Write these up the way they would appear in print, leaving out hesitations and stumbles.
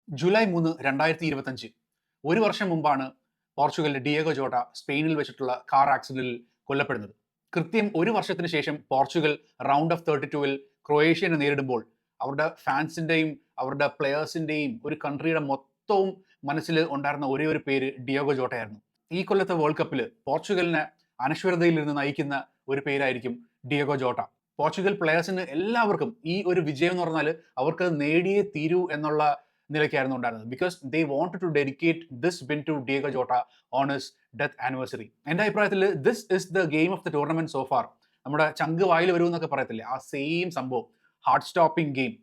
July 3, 2025 ഒരു വർഷം മുമ്പാണ് പോർച്ചുഗലിന്റെ ഡിയേഗോ ജോട്ട സ്പെയിനിൽ വെച്ചിട്ടുള്ള കാർ ആക്സിഡന്റിൽ കൊല്ലപ്പെടുന്നത്. കൃത്യം ഒരു വർഷത്തിന് ശേഷം പോർച്ചുഗൽ റൗണ്ട് ഓഫ് 32-ൽ ക്രൊയേഷ്യനെ നേരിടുമ്പോൾ അവരുടെ ഫാൻസിന്റെയും അവരുടെ പ്ലെയേഴ്സിന്റെയും ഒരു കൺട്രിയുടെ മൊത്തവും മനസ്സിൽ ഉണ്ടായിരുന്ന ഒരേ ഒരു പേര് ഡിയേഗോ ജോട്ടയായിരുന്നു. ഈ കൊല്ലത്തെ വേൾഡ് കപ്പിൽ പോർച്ചുഗലിനെ അനശ്വരതയിൽ നിന്ന് നയിക്കുന്ന ഒരു പേരായിരിക്കും ഡിയേഗോ ജോട്ട. പോർച്ചുഗൽ പ്ലെയേഴ്സിന് എല്ലാവർക്കും ഈ ഒരു വിജയം എന്ന് പറഞ്ഞാൽ അവർക്ക് നേടിയേ തീരൂ എന്നുള്ള നിലയ്ക്കായിരുന്നു ഉണ്ടായിരുന്നത്. Because they wanted to dedicate this win to Diego Jota on his death anniversary. എൻ്റെ അഭിപ്രായത്തിൽ this is the game of the tournament so far. നമ്മുടെ ചങ്ക് വായിൽ വരൂ എന്നൊക്കെ പറയത്തില്ലേ, ആ സെയിം സംഭവം, heart stopping game.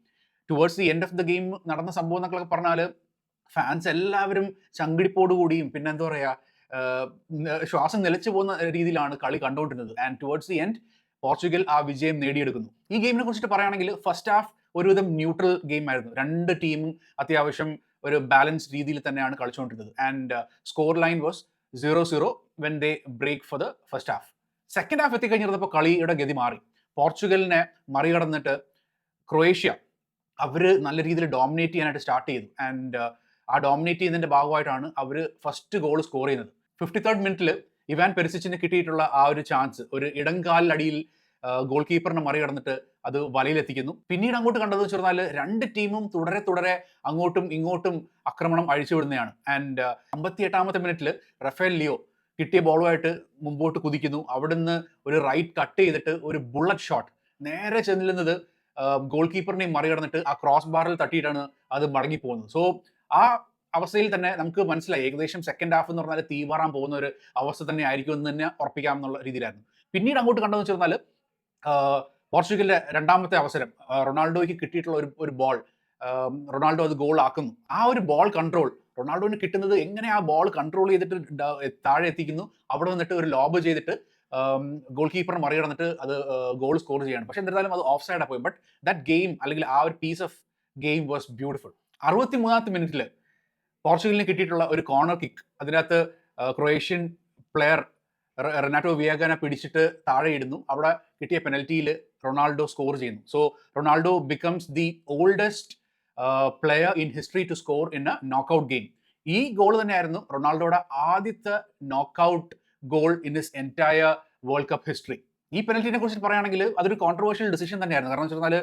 Towards the end of the game നടന്ന സംഭവം എന്നൊക്കെ പറഞ്ഞാൽ ഫാൻസ് എല്ലാവരും ചങ്കിടിപ്പോടുകൂടിയും പിന്നെ എന്താ പറയുക, ശ്വാസം നിലച്ചു പോകുന്ന രീതിയിലാണ് കളി കണ്ടുകൊണ്ടിരുന്നത്. And towards the end Portugal ആ വിജയം നേടിയെടുക്കുന്നു. ഈ ഗെയിമിനെ കുറിച്ചിട്ട് പറയുകയാണെങ്കിൽ ഫസ്റ്റ് ഹാഫ് ഒരുവിധം ന്യൂട്രൽ ഗെയിം ആയിരുന്നു. രണ്ട് ടീമും അത്യാവശ്യം ഒരു ബാലൻസ് രീതിയിൽ തന്നെയാണ് കളിച്ചുകൊണ്ടിരുന്നത്. And score line was 0-0 when they break for the first half. Second half എത്തിക്കഴിഞ്ഞപ്പോൾ കളിയുടെ ഗതി മാറി. പോർച്ചുഗലിനെ മറികടന്നിട്ട് ക്രൊയേഷ്യ അവർ നല്ല രീതിയിൽ ഡോമിനേറ്റ് ചെയ്യാനായിട്ട് സ്റ്റാർട്ട് ചെയ്തു. ആൻഡ് ആ ഡോമിനേറ്റ് ചെയ്യുന്നതിന്റെ ഭാഗമായിട്ടാണ് അവർ ഫസ്റ്റ് ഗോൾ സ്കോർ ചെയ്യുന്നത്. 53rd മിനിറ്റിൽ ഇവാൻ പെരിസിച്ചിന് കിട്ടിയിട്ടുള്ള ആ ഒരു ചാൻസ് ഒരു ഇടംകാലിലടിയിൽ ഗോൾ കീപ്പറിനെ മറികടന്നിട്ട് അത് വലയിലെത്തിക്കുന്നു. പിന്നീട് അങ്ങോട്ട് കണ്ടതെന്ന് വെച്ച് പറഞ്ഞാൽ രണ്ട് ടീമും തുടരെ അങ്ങോട്ടും ഇങ്ങോട്ടും ആക്രമണം അഴിച്ചുവിടുന്നതാണ്. ആൻഡ് 58ാമത്തെ മിനിറ്റിൽ റഫേൽ ലിയോ കിട്ടിയ ബോളുമായിട്ട് മുമ്പോട്ട് കുതിക്കുന്നു. അവിടുന്ന് ഒരു റൈറ്റ് കട്ട് ചെയ്തിട്ട് ഒരു ബുള്ളറ്റ് ഷോട്ട് നേരെ ചെല്ലുന്നത് ഗോൾ കീപ്പറിനെയും മറികടന്നിട്ട് ആ ക്രോസ് ബാറിൽ തട്ടിയിട്ടാണ് അത് മടങ്ങി പോകുന്നത്. സോ ആ അവസ്ഥയിൽ തന്നെ നമുക്ക് മനസ്സിലായി ഏകദേശം സെക്കൻഡ് ഹാഫ് എന്ന് പറഞ്ഞാൽ തീവാറാൻ പോകുന്ന ഒരു അവസ്ഥ തന്നെ ആയിരിക്കും എന്ന് തന്നെ ഉറപ്പിക്കാം എന്നുള്ള രീതിയിലായിരുന്നു. പിന്നീട് അങ്ങോട്ട് കണ്ടെന്ന് വെച്ച് പറഞ്ഞാൽ പോർച്ചുഗലിന്റെ രണ്ടാമത്തെ അവസരം, റൊണാൾഡോയ്ക്ക് കിട്ടിയിട്ടുള്ള ഒരു ബോൾ, റൊണാൾഡോ അത് ഗോൾ ആക്കുന്നു. ആ ഒരു ബോൾ കൺട്രോൾ റൊണാൾഡോന് കിട്ടുന്നത് എങ്ങനെ ആ ബോൾ കൺട്രോൾ ചെയ്തിട്ട് താഴെ എത്തിക്കുന്നു, അവിടെ വന്നിട്ട് ഒരു ലോബ് ചെയ്തിട്ട് ഗോൾ കീപ്പറിനെ മറികടന്നിട്ട് അത് ഗോൾ സ്കോർ ചെയ്യണം. പക്ഷെ എന്തായാലും അത് ഓഫ് സൈഡാണ് പോയി. ബട്ട് ദാറ്റ് ഗെയിം അല്ലെങ്കിൽ ആ ഒരു piece of game was beautiful. 63ാമത്തെ മിനിറ്റിൽ പോർച്ചുഗലിന് കിട്ടിയിട്ടുള്ള ഒരു കോർണർ കിക്ക്, അതിനകത്ത് ക്രൊയേഷ്യൻ പ്ലെയർ റെനാറ്റോ വിയാഗനെ പിടിച്ചിട്ട് താഴെ ഇടുന്നു. അവിടെ കിട്ടിയ പെനൽറ്റിയിൽ റൊണാൾഡോ സ്കോർ ചെയ്യുന്നു. So Ronaldo becomes the oldest player in history to score in a knockout game. ഈ ഗോൾ തന്നെയായിരുന്നു റൊണാൾഡോയുടെ ആദ്യത്തെ knockout goal in his entire world cup history. ഈ പെനൽറ്റിനെ കുറിച്ച് പറയുകയാണെങ്കിൽ അതൊരു കോൺട്രവേഴ്ഷ്യൽ ഡിസിഷൻ തന്നെയായിരുന്നു. കാരണം വെച്ച് പറഞ്ഞാൽ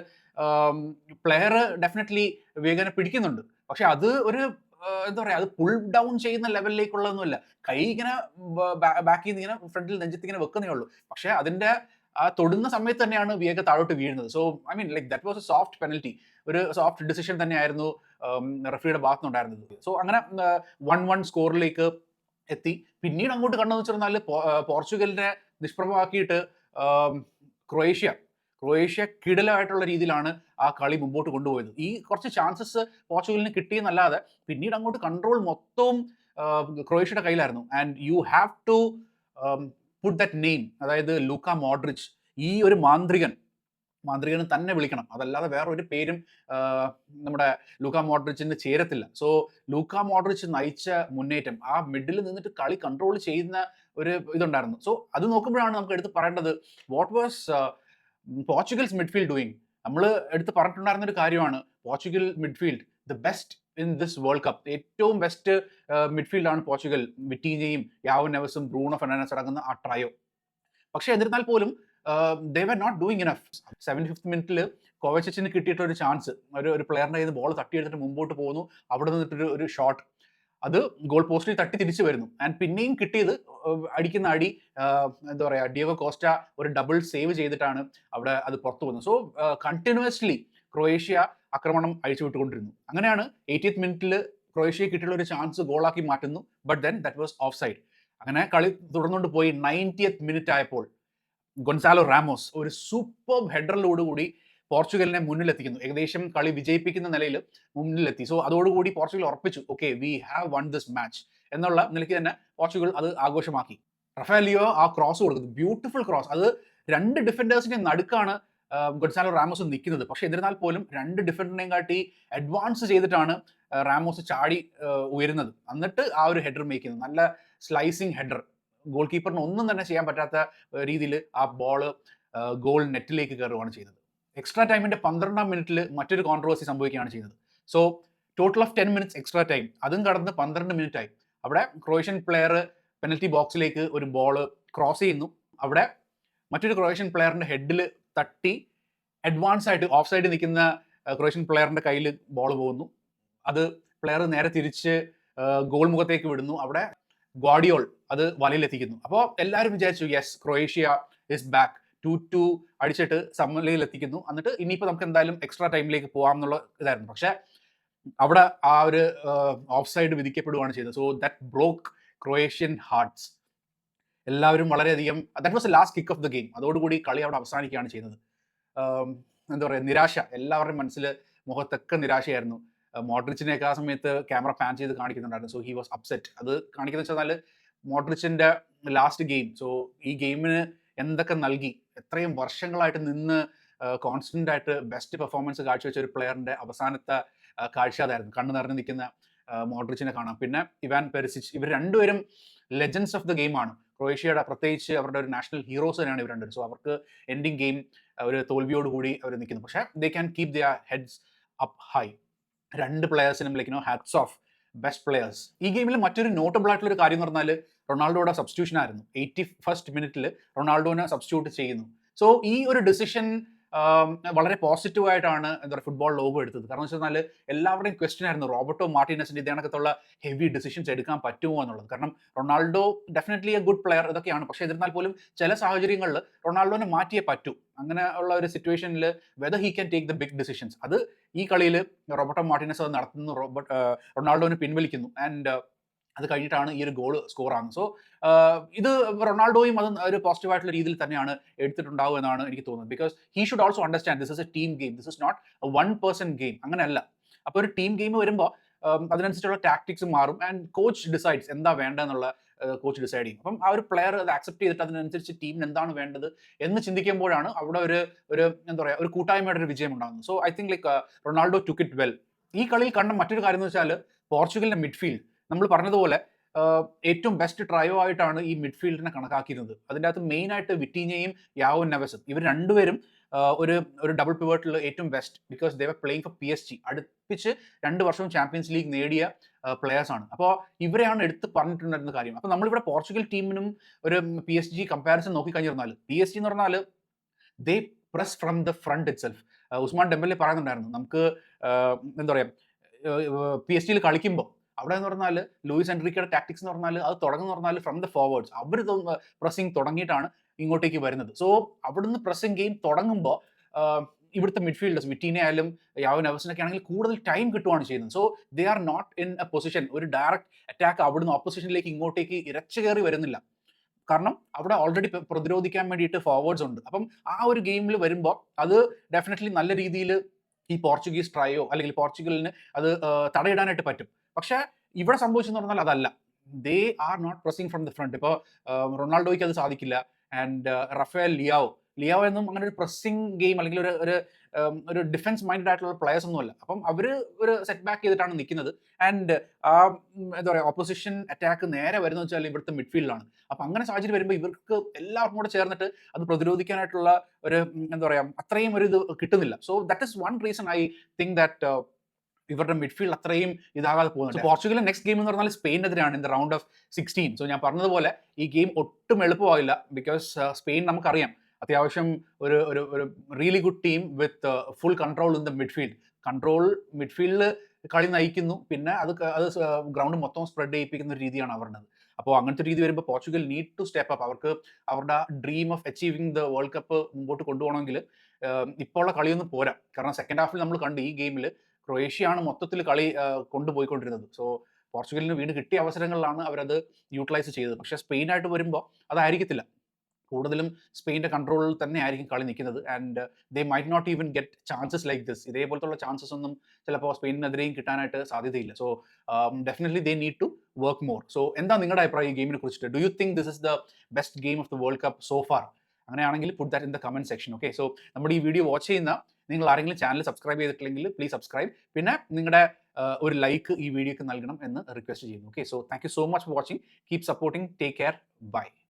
പ്ലെയർ ഡെഫിനറ്റ്ലി വിയാഗനെ പിടിക്കുന്നുണ്ട്, പക്ഷെ അത് ഒരു എന്താ പറയുക, അത് പുൾ ഡൗൺ ചെയ്യുന്ന ലെവലിലേക്കുള്ളതൊന്നുമല്ല. കൈ ഇങ്ങനെ ബാക്കിൽ നിന്ന് ഇങ്ങനെ ഫ്രണ്ടിൽ നെഞ്ചത്ത് ഇങ്ങനെ വെക്കുന്നേ ഉള്ളൂ. പക്ഷെ അതിന്റെ തൊടുന്ന സമയത്ത് തന്നെയാണ് വിയേഗ താഴോട്ട് വീഴുന്നത്. So I mean like that was A soft penalty, ഒരു സോഫ്റ്റ് ഡിസിഷൻ തന്നെയായിരുന്നു റഫറിയുടെ ഭാഗത്തുനിന്നുണ്ടായിരുന്നത്. സോ അങ്ങനെ 1-1 സ്കോറിലേക്ക് എത്തി. പിന്നീട് അങ്ങോട്ട് കണ്ടെന്ന് വെച്ചിരുന്നാൽ പോർച്ചുഗലിനെ നിഷ്പ്രഭമാക്കിയിട്ട് ക്രൊയേഷ്യ കിടലായിട്ടുള്ള രീതിയിലാണ് ആ കളി മുമ്പോട്ട് കൊണ്ടുപോയത്. ഈ കുറച്ച് ചാൻസസ് പോർച്ചുഗലിന് കിട്ടിയെന്നല്ലാതെ പിന്നീട് അങ്ങോട്ട് കൺട്രോൾ മൊത്തവും ക്രൊയേഷ്യയുടെ കയ്യിലായിരുന്നു. And you have to put that name, അതായത് ലൂക്ക മോഡ്രിച്ച്. ഈ ഒരു മാന്ത്രികന് തന്നെ വിളിക്കണം, അതല്ലാതെ വേറെ ഒരു പേരും നമ്മുടെ ലൂക്ക മോഡ്രിച്ചിന് ചേരത്തില്ല. സോ ലൂക്ക മോഡ്രിച്ച് നയിച്ച മുന്നേറ്റം, ആ മിഡിൽ നിന്നിട്ട് കളി കൺട്രോൾ ചെയ്യുന്ന ഒരു ഇതുണ്ടായിരുന്നു. സോ അത് നോക്കുമ്പോഴാണ് നമുക്ക് എടുത്ത് പറയേണ്ടത് what was Portugal's midfield doing. നമ്മൾ എടുത്ത് പറഞ്ഞിട്ടുണ്ടായിരുന്ന ഒരു കാര്യമാണ് Portugal midfield the best in this world cup. ഏറ്റവും ബെസ്റ്റ് മിഡ്ഫീൽഡാണ് പോർച്ചുഗൽ. വിറ്റീനയും യാവോ നെവസും ബ്രൂണോ ഫെർണാണ്ടസ് അടങ്ങുന്ന ആ ട്രയോ. പക്ഷെ എന്നിരുന്നാൽ പോലും they were not doing enough. 75th മിനിറ്റിൽ കോവച്ചിന് കിട്ടിയിട്ടൊരു ചാൻസ്, ഒരു പ്ലെയറിന്റെ കയ്യിൽ ബോൾ തട്ടിയെടുത്തിട്ട് മുമ്പോട്ട് പോകുന്നു. അവിടെ നിന്നിട്ടൊരു ഒരു ഷോട്ട്, അത് ഗോൾ പോസ്റ്റിൽ തട്ടി തിരിച്ചു വരുന്നു. ആൻഡ് പിന്നെയും കിട്ടിയത് അടിക്കുന്ന അടി, എന്താ പറയുക, ഡിയോഗോ കോസ്റ്റ ഒരു ഡബിൾ സേവ് ചെയ്തിട്ടാണ് അവിടെ അത് പുറത്തു പോകുന്നത്. സോ കണ്ടിന്യൂസ്ലി ക്രൊയേഷ്യ ആക്രമണം അഴിച്ചുവിട്ടുകൊണ്ടിരുന്നു. അങ്ങനെയാണ് 80th മിനിറ്റിൽ ക്രൊയേഷ്യയെ കിട്ടിയുള്ള ഒരു ചാൻസ് ഗോളാക്കി മാറ്റുന്നു. But then that was of side. അങ്ങനെ കളി തുടർന്നുകൊണ്ട് പോയി 90th മിനിറ്റ് ആയപ്പോൾ ഗൊൺസാലോ റാമോസ് ഒരു സൂപ്പർ ഹെഡറിലോടുകൂടി പോർച്ചുഗലിനെ മുന്നിലെത്തിക്കുന്നു. ഏകദേശം കളി വിജയിപ്പിക്കുന്ന നിലയിൽ മുന്നിലെത്തി. സോ അതോടുകൂടി പോർച്ചുഗൽ ഉറപ്പിച്ചു, okay we have one this match എന്നുള്ള നിലയ്ക്ക് തന്നെ പോർച്ചുഗൽ അത് ആഘോഷമാക്കി. റഫേൽ ലിയോ ആ ക്രോസ് കൊടുക്കുന്നു, ബ്യൂട്ടിഫുൾ ക്രോസ്. അത് രണ്ട് ഡിഫൻഡേഴ്സിന്റെ നടുക്കാണ് ഗൊൺസാലോ റാമോസ് നിൽക്കുന്നത്. പക്ഷെ എന്നിരുന്നാൽ പോലും രണ്ട് ഡിഫൻഡറിനെയും കാട്ടി അഡ്വാൻസ് ചെയ്തിട്ടാണ് റാമോസ് ചാടി ഉയരുന്നത്. എന്നിട്ട് ആ ഒരു ഹെഡർ മേക്ക് ചെയ്യുന്നത്, നല്ല സ്ലൈസിങ് ഹെഡർ. ഗോൾ കീപ്പറിന് ഒന്നും തന്നെ ചെയ്യാൻ പറ്റാത്ത രീതിയിൽ ആ ബോള് ഗോൾ നെറ്റിലേക്ക് കയറുകയാണ് ചെയ്തത്. എക്സ്ട്രാ ടൈമിന്റെ 12ാം മിനിറ്റിൽ മറ്റൊരു കോൺട്രവേഴ്സി സംഭവിക്കുകയാണ് ചെയ്തത്. So total of 10 minutes extra time, അതും കടന്ന് 12 മിനിറ്റ് ആയി. അവിടെ ക്രൊയേഷ്യൻ പ്ലെയർ പെനൽറ്റി ബോക്സിലേക്ക് ഒരു ബോൾ ക്രോസ് ചെയ്യുന്നു. അവിടെ മറ്റൊരു ക്രൊയേഷ്യൻ പ്ലെയറിന്റെ ഹെഡിൽ തട്ടി അഡ്വാൻസ് ആയിട്ട് ഓഫ് സൈഡിൽ നിൽക്കുന്ന ക്രൊയേഷ്യൻ പ്ലെയറിന്റെ കയ്യിൽ ബോൾ പോകുന്നു. അത് പ്ലെയർ നേരെ തിരിച്ച് ഗോൾ മുഖത്തേക്ക് വിടുന്നു. അവിടെ ഗ്വാഡിയോൾ അത് വലയിലെത്തിക്കുന്നു. അപ്പോൾ എല്ലാവരും വിചാരിച്ചു യെസ്, ക്രൊയേഷ്യ ഇസ് ബാക്ക്, 2-2 അടിച്ചിട്ട് സമനിലയിൽ എത്തിക്കുന്നു. എന്നിട്ട് ഇനിയിപ്പോൾ നമുക്ക് എന്തായാലും എക്സ്ട്രാ ടൈമിലേക്ക് പോകാം എന്നുള്ള ഇതായിരുന്നു. പക്ഷേ അവിടെ ആ ഒരു ഓഫ് സൈഡ് വിധിക്കപ്പെടുകയാണ് ചെയ്തത്. So that broke Croatian hearts. എല്ലാവരും വളരെയധികം, that was the last kick of the game. അതോടുകൂടി കളി അവിടെ അവസാനിക്കുകയാണ് ചെയ്യുന്നത്. എന്താ പറയുക, നിരാശ, എല്ലാവരുടെയും മനസ്സിൽ മുഖത്തൊക്കെ നിരാശയായിരുന്നു. മോഡ്രിച്ചിനെയൊക്കെ ആ സമയത്ത് ക്യാമറ പാൻ ചെയ്ത് കാണിക്കുന്നുണ്ടായിരുന്നു. So he was upset. അത് കാണിക്കുന്നത് വെച്ചാൽ മോഡ്രിച്ചിന്റെ ലാസ്റ്റ് ഗെയിം. സോ ഈ ഗെയിമിന് എന്തൊക്കെ നൽകി, എത്രയും വർഷങ്ങളായിട്ട് നിന്ന് കോൺസ്റ്റന്റ് ആയിട്ട് ബെസ്റ്റ് പെർഫോമൻസ് കാഴ്ചവെച്ച ഒരു പ്ലെയറിന്റെ അവസാനത്തെ കാഴ്ച അതായിരുന്നു. കണ്ണു നിറഞ്ഞു നിൽക്കുന്ന മോഡ്രിച്ചിനെ കാണാം. പിന്നെ ഇവാൻ പെരിസിച്ച്, ഇവർ രണ്ടുപേരും ലെജൻഡ്സ് ഓഫ് ദ ഗെയിമാണ്. ക്രൊയേഷ്യയുടെ പ്രത്യേകിച്ച് അവരുടെ ഒരു നാഷണൽ ഹീറോസ് തന്നെയാണ് ഇവർ രണ്ടുപേരും. സോ അവർക്ക് എൻഡിങ് ഗെയിം ഒരു തോൽവിയോടുകൂടി അവർ നിൽക്കുന്നു. പക്ഷേ they can keep their heads up high. രണ്ട് പ്ലെയേഴ്സിനും ഹാറ്റ്സ് ഓഫ്, ബെസ്റ്റ് പ്ലെയേഴ്സ്. ഈ ഗെയിമിൽ മറ്റൊരു നോട്ടബിൾ ആയിട്ടുള്ള ഒരു കാര്യം എന്ന് പറഞ്ഞാൽ റൊണാൾഡോയുടെ സബ്സ്റ്റിറ്റ്യൂഷൻ ആയിരുന്നു. 81st മിനിറ്റിൽ റൊണാൾഡോനെ സബ്സ്റ്റിറ്റ്യൂട്ട് ചെയ്യുന്നു. സോ ഈ ഒരു ഡിസിഷൻ വളരെ പോസിറ്റീവ് ആയിട്ടാണ് എന്താ പറയുക ഫുട്ബോൾ ലോകം എടുത്തത്. കാരണം വെച്ച് കഴിഞ്ഞാൽ എല്ലാവരുടെയും ക്വസ്റ്റ്യൻ ആയിരുന്നു റോബർട്ടോ മാർട്ടിനസിന്റെ ഇതേ കണക്കത്തുള്ള ഹെവി ഡിസിഷൻസ് എടുക്കാൻ പറ്റുമോ എന്നുള്ളത്. കാരണം Ronaldo definitely A good player ഇതൊക്കെയാണ്. പക്ഷേ എന്നിരുന്നാൽ പോലും ചില സാഹചര്യങ്ങളിൽ റൊണാൾഡോനെ മാറ്റിയേ പറ്റൂ. അങ്ങനെ ഉള്ള ഒരു സിറ്റുവേഷനിൽ whether he can take the big decisions, അത് ഈ കളിയിൽ റോബർട്ടോ മാർട്ടിനസ് അത് നടത്തുന്നു. റൊണാൾഡോനെ പിൻവലിക്കുന്നു. ആൻഡ് അത് കഴിഞ്ഞിട്ടാണ് ഈ ഒരു ഗോൾ സ്കോർ ആകുന്നത്. സോ ഇത് റൊണാൾഡോയും അത് ഒരു പോസിറ്റീവ് ആയിട്ടുള്ള രീതിയിൽ തന്നെയാണ് എടുത്തിട്ടുണ്ടാവും എന്നാണ് എനിക്ക് തോന്നുന്നത്. Because he should also understand this is a team game, this is not a one person game. അങ്ങനെയല്ല. അപ്പോൾ ഒരു ടീം ഗെയിം വരുമ്പോൾ അതിനനുസരിച്ചുള്ള ടാക്ടിക്സ് മാറും. ആൻഡ് കോച്ച് ഡിസൈഡ്സ് എന്താ വേണ്ടതെന്നുള്ള കോച്ച് ഡിസൈഡ് ചെയ്യും. അപ്പം ആ ഒരു പ്ലെയർ അത് ആക്സെപ്റ്റ് ചെയ്തിട്ട് അതിനനുസരിച്ച് ടീമിന് എന്താണ് വേണ്ടത് എന്ന് ചിന്തിക്കുമ്പോഴാണ് അവിടെ ഒരു എന്താ പറയുക ഒരു കൂട്ടായ്മയുടെ ഒരു വിജയം ഉണ്ടാകുന്നത്. So I think Ronaldo took it well. ഈ കളിയിൽ കണ്ട മറ്റൊരു കാര്യം എന്ന് വെച്ചാൽ പോർച്ചുഗലിന്റെ മിഡ്ഫീൽഡ്, നമ്മൾ പറഞ്ഞതുപോലെ ഏറ്റവും ബെസ്റ്റ് ട്രയോ ആയിട്ടാണ് ഈ മിഡ്ഫീൽഡിനെ കണക്കാക്കിയിരുന്നത്. അതിൻ്റെ അകത്ത് മെയിൻ ആയിട്ട് വിറ്റീനയും യാവോ നെവസും, ഇവർ രണ്ടുപേരും ഒരു ഡബിൾ പിവറ്റിൽ ഏറ്റവും best. Because they were playing for PSG. അടുപ്പിച്ച് 2 വർഷവും ചാമ്പ്യൻസ് ലീഗ് നേടിയ പ്ലെയേഴ്സ് ആണ്. അപ്പോൾ ഇവരെയാണ് എടുത്ത് പറഞ്ഞിട്ടുണ്ടായിരുന്ന കാര്യം. അപ്പോൾ നമ്മളിവിടെ പോർച്ചുഗൽ ടീമിനും ഒരു PSG കമ്പാരിസൺ നോക്കിക്കഴിഞ്ഞിരുന്നാൽ, PSG എന്ന് പറഞ്ഞാൽ they press from the front itself. Ousmane Dembele പറയുന്നുണ്ടായിരുന്നു, നമുക്ക് എന്താ പറയുക PSG കളിക്കുമ്പോൾ അവിടെ എന്ന് പറഞ്ഞാൽ ലൂയിസ് എൻറിക്കയുടെ ടാക്ടിക്സ് എന്ന് പറഞ്ഞാൽ അത് തുടങ്ങുന്ന പറഞ്ഞാൽ ഫ്രം ദ ഫോർവേഡ്സ് അവർ പ്രസ്സിങ് തുടങ്ങിയിട്ടാണ് ഇങ്ങോട്ടേക്ക് വരുന്നത്. സോ അവിടുന്ന് പ്രസ്സിങ് ഗെയിം തുടങ്ങുമ്പോൾ ഇവിടുത്തെ മിഡ്ഫീൽഡേഴ്സ് വിറ്റീനെ ആയാലും യാവോ നെവസിനൊക്കെ ആണെങ്കിൽ കൂടുതൽ ടൈം കിട്ടുകയാണ് ചെയ്യുന്നത്. So they are not in a position, ഒരു ഡയറക്റ്റ് അറ്റാക്ക് അവിടുന്ന് ഓപ്പോസിഷനിലേക്ക് ഇങ്ങോട്ടേക്ക് ഇരച്ചു കയറി വരുന്നില്ല. കാരണം അവിടെ ഓൾറെഡി പ്രതിരോധിക്കാൻ വേണ്ടിയിട്ട് ഫോർവേഡ്സ് ഉണ്ട്. അപ്പം ആ ഒരു ഗെയിമിൽ വരുമ്പോൾ അത് ഡെഫിനറ്റ്ലി നല്ല രീതിയിൽ ഈ പോർച്ചുഗീസ് ട്രയോ അല്ലെങ്കിൽ പോർച്ചുഗലിന് അത് തടയിടാനായിട്ട് പറ്റും. പക്ഷേ ഇവിടെ സംഭവിച്ചെന്ന് പറഞ്ഞാൽ അതല്ല. They are not pressing from the front. ഇപ്പോൾ റൊണാൾഡോയ്ക്ക് അത് സാധിക്കില്ല. ആൻഡ് റഫേൽ ലിയാവോ എന്നും അങ്ങനെ ഒരു പ്രസ്സിങ് ഗെയിം അല്ലെങ്കിൽ ഒരു ഡിഫൻസ് മൈൻഡഡ് ആയിട്ടുള്ള പ്ലെയേഴ്സ് ഒന്നുമല്ല. അപ്പം അവർ ഒരു സെറ്റ് ബാക്ക് ചെയ്തിട്ടാണ് നിൽക്കുന്നത്. ആൻഡ് എന്താ പറയുക ഓപ്പോസിഷൻ അറ്റാക്ക് നേരെ വരുന്നത് വെച്ചാൽ ഇവിടുത്തെ മിഡ്ഫീൽഡിലാണ്. അപ്പം അങ്ങനെ സാഹചര്യം വരുമ്പോൾ ഇവർക്ക് എല്ലാവർക്കും കൂടെ ചേർന്നിട്ട് അത് പ്രതിരോധിക്കാനായിട്ടുള്ള ഒരു എന്താ പറയുക അത്രയും ഒരു ഇത് കിട്ടുന്നില്ല. So that is one reason I think that ഇവരുടെ മിഡ്ഫീൽഡ് അത്രയും ഇതാകാതെ പോകുന്നത്. പോർച്ചുഗലിന്റെ നെക്സ്റ്റ് ഗെയിം എന്ന് പറഞ്ഞാൽ സ്പെയിനെതിരെയാണ് in the round of 16. So ഞാൻ പറഞ്ഞതുപോലെ ഈ ഗെയിം ഒട്ടും എളുപ്പമാകില്ല. ബിക്കോസ് സ്പെയിൻ നമുക്കറിയാം അത്യാവശ്യം ഒരു really good team with full control in the midfield. മിഡ്ഫീൽഡിൽ കളി നയിക്കുന്നു. പിന്നെ അത് ഗ്രൗണ്ട് മൊത്തം സ്പ്രെഡ് ചെയ്യിപ്പിക്കുന്ന ഒരു രീതിയാണ് അവരുടെ. അപ്പോൾ അങ്ങനത്തെ രീതി വരുമ്പോൾ Portugal need to step up. അവർക്ക് അവരുടെ dream of achieving the world cup മുമ്പോട്ട് കൊണ്ടുപോകണമെങ്കിൽ ഇപ്പോൾ ഉള്ള കളിയൊന്നും പോരാ. കാരണം സെക്കൻഡ് ഹാഫിൽ നമ്മൾ കണ്ട് ഈ ഗെയിമിൽ ക്രൊയേഷ്യയാണ് മൊത്തത്തിൽ കളി കൊണ്ടുപോയിക്കൊണ്ടിരുന്നത്. സോ പോർച്ചുഗലിന് വീണ്ടും കിട്ടിയ അവസരങ്ങളിലാണ് അവരത് യൂട്ടിലൈസ് ചെയ്തത്. പക്ഷേ സ്പെയിനായിട്ട് വരുമ്പോൾ അതായിരിക്കത്തില്ല. കൂടുതലും സ്പെയിൻ്റെ കൺട്രോളിൽ തന്നെ ആയിരിക്കും കളി നിൽക്കുന്നത്. And they might not even get chances like this. ഇതേപോലത്തുള്ള ചാൻസസ് ഒന്നും ചിലപ്പോൾ സ്പെയിനെതിരെയും കിട്ടാനായിട്ട് സാധ്യതയില്ല. So definitely they need to work more. So എന്താ നിങ്ങളുടെ അഭിപ്രായം ഈ ഗെയിമിനെ കുറിച്ചിട്ട്? Do you think this is the best game of the world cup so far? അങ്ങനെയാണെങ്കിൽ put that in the comment section. Okay, so നമ്മുടെ ഈ വീഡിയോ വാച്ച് ചെയ്യുന്ന നിങ്ങൾ ആരെങ്കിലും ചാനൽ സബ്സ്ക്രൈബ് ചെയ്തിട്ടില്ലെങ്കിൽ പ്ലീസ് സബ്സ്ക്രൈബ്. പിന്നെ നിങ്ങളുടെ ഒരു ലൈക്ക് ഈ വീഡിയോക്ക് നൽകണം എന്ന് റിക്വസ്റ്റ് ചെയ്യുന്നു. Okay, so thank you so much for watching. Keep supporting. Take care. By.